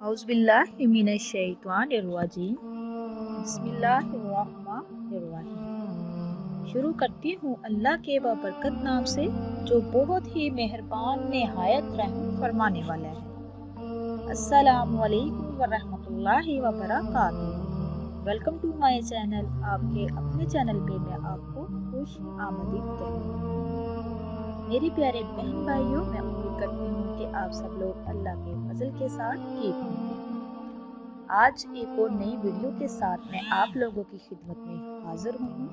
औज़ुबिल्लाहि मिनश्शैतानिर्रजीम। बिस्मिल्लाहिर्रहमानिर्रहीम। शुरू करती हूँ अल्लाह के बाबरकत नाम से, जो बहुत ही मेहरबान निहायत रहम फरमाने वाला है। अस्सलामु अलैकुम वरहमतुल्लाहि वबरकातुहू। Welcome to my channel. आपके अपने चैनल पे मैं आपको खुश आमदीद कहती हूँ। मेरे प्यारे बहन भाइयों, मैं उम्मीद करती हूँ कि आप सब लोग अल्लाह के फजल के साथ ठीक होंगे। आज एक और नई वीडियो के साथ मैं आप लोगों की खिदमत में हाजिर हूँ।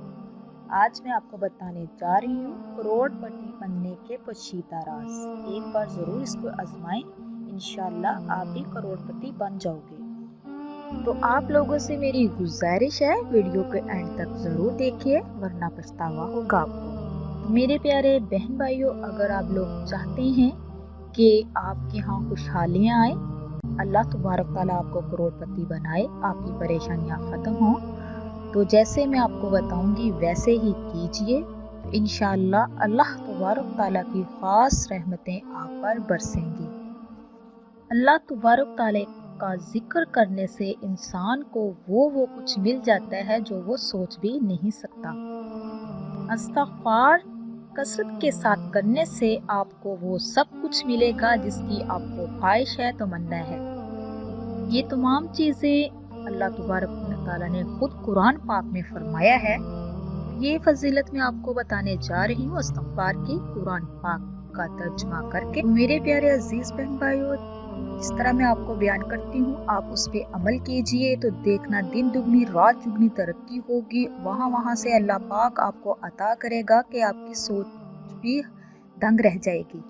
आज मैं आपको बताने जा रही हूँ करोड़पति बनने के पोशीदा राज। एक बार ज़रूर इसको आजमाएं, इंशाल्लाह आप भी करोड़पति बन जाओगे। तो आप लोगों से मेरी गुजारिश है, वीडियो के एंड तक ज़रूर देखिए, वरना पछतावा होगा आपको। मेरे प्यारे बहन भाइयों, अगर आप लोग चाहते हैं कि आपके यहाँ खुशहालियाँ आए, अल्लाह तबारक ताला आपको करोड़पति बनाए, आपकी परेशानियाँ ख़त्म हों, तो जैसे मैं आपको बताऊंगी वैसे ही कीजिए। तो इंशाअल्लाह अल्लाह तबारक ताला की ख़ास रहमतें आप पर बरसेंगी। अल्लाह तबारक ताला का जिक्र करने से इंसान को वो कुछ मिल जाता है जो वो सोच भी नहीं सकता। इस्तिग़फ़ार कसरत के साथ करने से आपको वो सब कुछ मिलेगा जिसकी आपको ख्वाहिश है, तमन्ना है। ये तमाम चीज़ें अल्लाह तबारक ताला ने खुद कुरान पाक में फरमाया है। ये फजीलत मैं आपको बताने जा रही हूँ इस्तिग़फ़ार की, कुरान पाक का तर्जुमा करके। मेरे प्यारे अजीज बहन भाइयों, जिस तरह मैं आपको बयान करती हूँ आप उस पर अमल कीजिए, तो देखना दिन दुगनी रात चुगनी तरक्की होगी। वहाँ से अल्लाह पाक आपको अता करेगा कि आपकी सोच भी दंग रह जाएगी।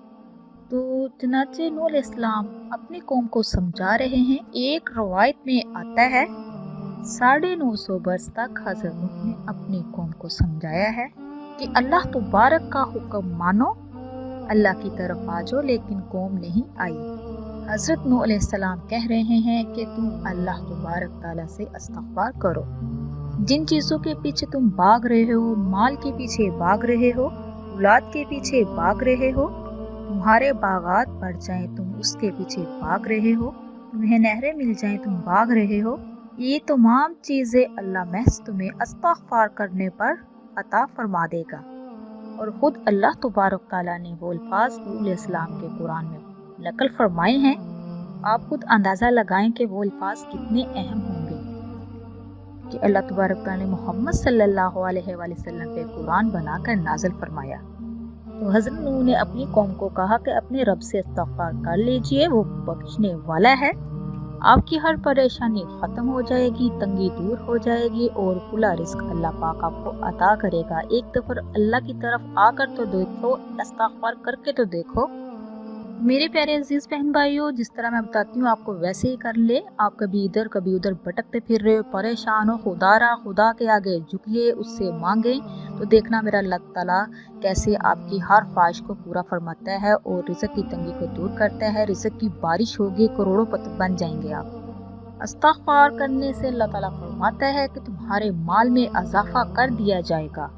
तो चनाचे नूह अलैहिस्सलाम अपनी कौम को समझा रहे हैं। एक रवायत में आता है 950 बरस तक हज़रत नूह ने अपनी कौम को समझाया है कि अल्लाह तबारक का हुक्म मानो, अल्लाह की तरफ आ जाओ, लेकिन कौम नहीं आई। हज़रत नूह अलैहिस्सलाम कह रहे हैं कि तुम अल्लाह तबारक ताला से इस्तिग़फ़ार करो। जिन चीज़ों के पीछे तुम भाग रहे हो, माल के पीछे भाग रहे हो, औलाद के पीछे भाग रहे हो, तुम्हारे बागात बढ़ जाएं तुम उसके पीछे भाग रहे हो, तुम्हें नहरें मिल जाएं तुम भाग रहे हो, ये तमाम चीज़ें अल्लाह महज तुम्हें इस्तिग़फ़ार करने पर अता फरमा देगा। और खुद अल्लाह तबारक ताला ने वो अल्फाज नूह अलैहिस्सलाम के कुरान में नकल फरमाए हैं। आप खुद अंदाज़ा लगाएं कि वो अल्फाज कितने अहम होंगे कि अल्लाह तबारक ताला ने मोहम्मद सल्लल्लाहु अलैहि वसल्लम पे कुरान बनाकर नाज़िल फरमाया। तो हज़रत नूह ने अपनी कौम को कहा कि अपने रब से इस्तिग़फ़ार कर लीजिए, वो बख्शने वाला है, आपकी हर परेशानी ख़त्म हो जाएगी, तंगी दूर हो जाएगी और खुला रिज़्क़ अल्लाह पाक आपको अता करेगा। एक दफ़ा अल्लाह की तरफ आकर तो देखो, इस्तिग़फ़ार करके तो देखो। मेरे प्यारे अजीज़ बहन भाइयों, जिस तरह मैं बताती हूँ आपको वैसे ही कर ले। आप कभी इधर कभी उधर भटकते फिर रहे हो, परेशान हो, खुदा के आगे झुकिए, उससे मांगे, तो देखना मेरा अल्लाह ताला कैसे आपकी हर ख्वाहिश को पूरा फरमाता है और रिज़्क़ की तंगी को दूर करता है। रिज़्क़ की बारिश होगी, करोड़पति बन जाएंगे आप। इस्तिग़फ़ार करने से अल्लाह ताला फरमाता है कि तुम्हारे माल में इजाफा कर दिया जाएगा।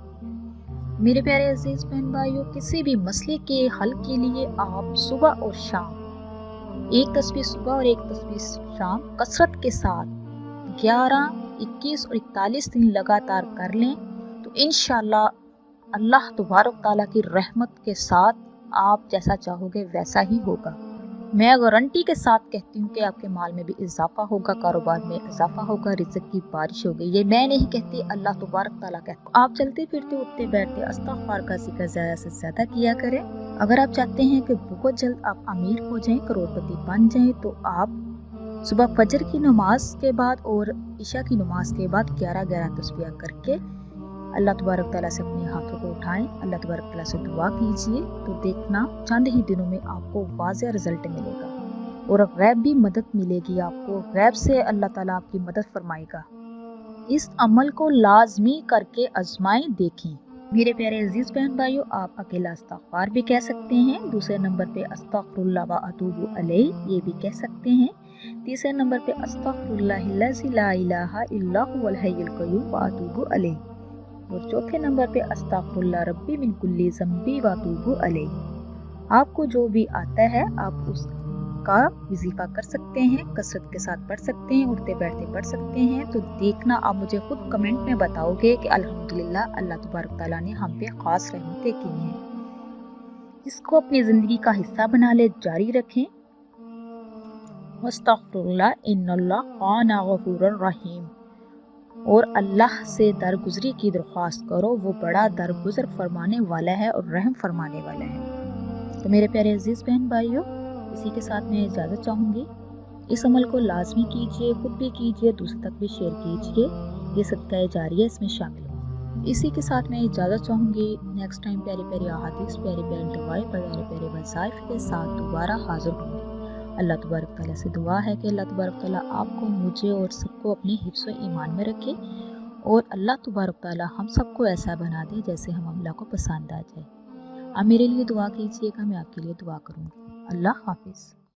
मेरे प्यारे अजीज बहन भाइयों, किसी भी मसले के हल के लिए आप सुबह और शाम, एक तस्बीह सुबह और एक तस्बीह शाम कसरत के साथ 11, 21 और 41 दिन लगातार कर लें, तो इंशाअल्लाह अल्लाह तबारक ताला की रहमत के साथ आप जैसा चाहोगे वैसा ही होगा। मैं गारंटी के साथ कहती हूँ कि आपके माल में भी इजाफा होगा, कारोबार में इजाफा होगा, रिज़्क़ की बारिश होगी। ये मैं नहीं कहती, अल्लाह तबारक ताला कहता है। आप चलते फिरते उठते बैठते इस्तिग़फ़ार का जिक्र ज़्यादा से ज़्यादा किया करें। अगर आप चाहते हैं कि बहुत जल्द आप अमीर हो जाएं, करोड़पति बन जाएं, तो आप सुबह फजर की नमाज के बाद और इशा की नमाज के बाद 11-11 तस्बीह करके अल्लाह तबारक ताला से अपने हाथों को उठाएं, अल्लाह तबारक ताला से दुआ कीजिए, तो देखना चंद ही दिनों में आपको वाज़ेह रिजल्ट मिलेगा और गैब भी मदद मिलेगी आपको। गैब से अल्लाह ताला आपकी मदद फरमाएगा। इस अमल को लाजमी करके आजमाएं, देखें। मेरे प्यारे अजीज बहन भाइयों, आप अकेला इस्तिग़फ़ार भी कह सकते हैं। दूसरे नंबर पे अस्तग़फ़िरुल्लाह व अतूबु अलैह, ये भी कह सकते हैं। तीसरे नंबर पे अस्तग़फ़िरुल्लाहिल्लज़ी ला इलाहा इल्ला हुवल हय्युल क़य्यूम व अतूबु अलैह, और चौथे नंबर पे अस्तग़फ़िरुल्लाह रब्बी मिन कुल्ली ज़ंबी व अतूबु अलैह। आपको जो भी आता है आप उस کا وظیفہ کر سکتے ہیں، کثرت کے ساتھ پڑھ سکتے ہیں، اٹھتے بیٹھتے پڑھ سکتے ہیں، تو دیکھنا آپ مجھے خود کمنٹ میں بتاؤ گے کہ الحمدللہ اللہ تبارک تعالیٰ نے ہم پہ خاص رحمتیں کی ہیں۔ اس کو اپنی زندگی کا حصہ بنا لے، جاری رکھیں۔ واستغفر اللہ ان اللہ کان غفور الرحیم، اور اللہ سے درگزری کی درخواست کرو، وہ بڑا درگزر فرمانے والا ہے اور رحم فرمانے والا ہے۔ تو میرے پیارے عزیز بہن بھائیوں، اسی کے ساتھ میں اجازت چاہوں گی۔ اس عمل کو لازمی کیجئے، خود بھی کیجئے، دوسرے تک بھی شیئر کیجئے، یہ صدقہ جاریہ اس میں شامل ہو۔ اسی کے ساتھ میں اجازت چاہوں گی۔ نیکسٹ ٹائم پیاری پیاری احادیث، پیاری پیاری دعائیں، پیارے پیارے وظائف کے ساتھ دوبارہ حاضر ہوں گی۔ اللہ تبارک تعالیٰ سے دعا ہے کہ اللہ تبارک تعالیٰ آپ کو، مجھے اور سب کو اپنی حفظ و ایمان میں رکھے، اور اللہ تبارک تعالیٰ ہم سب کو ایسا بنا دے جیسے ہم اللہ کو پسند آ جائے۔ آپ میرے لیے دعا کیجئے گا، میں آپ کے لیے دعا کروں گی۔ اللہ حافظ۔